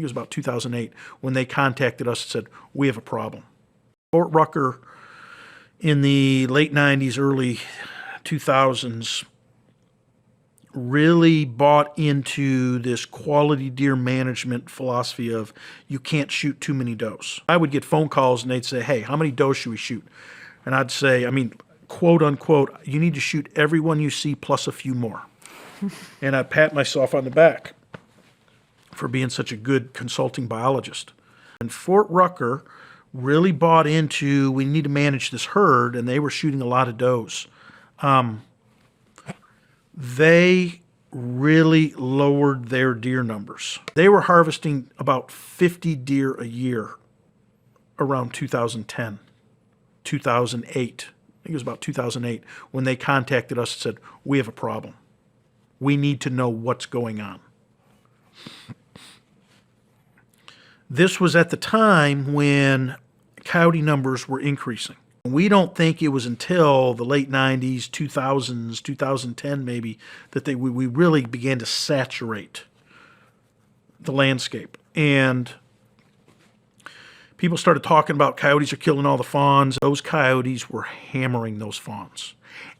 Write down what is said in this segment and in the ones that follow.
it was about 2008, when they contacted us and said, we have a problem. Fort Rucker in the late 90s, early 2000s, really bought into this quality deer management philosophy of you can't shoot too many does. I would get phone calls and they'd say, hey, how many does should we shoot? And I'd say, quote unquote, you need to shoot every one you see plus a few more. And I'd pat myself on the back for being such a good consulting biologist. And Fort Rucker really bought into we need to manage this herd, and they were shooting a lot of does. They really lowered their deer numbers. They were harvesting about 50 deer a year around 2010, 2008. I think it was about 2008 when they contacted us and said, we have a problem. We need to know what's going on. This was at the time when coyote numbers were increasing. We don't think it was until the late 90s, 2000s, 2010 maybe, that we really began to saturate the landscape. And people started talking about coyotes are killing all the fawns. Those coyotes were hammering those fawns,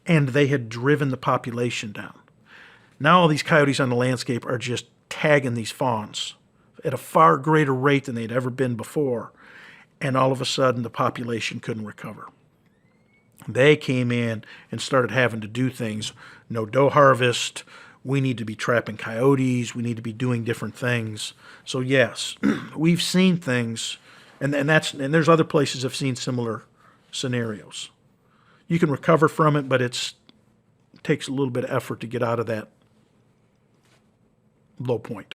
and they had driven the population down. Now all these coyotes on the landscape are just tagging these fawns at a far greater rate than they'd ever been before. And all of a sudden, the population couldn't recover. They came in and started having to do things. No doe harvest. We need to be trapping coyotes. We need to be doing different things. So yes, we've seen things, and there's other places I've seen similar scenarios. You can recover from it, but it takes a little bit of effort to get out of that low point.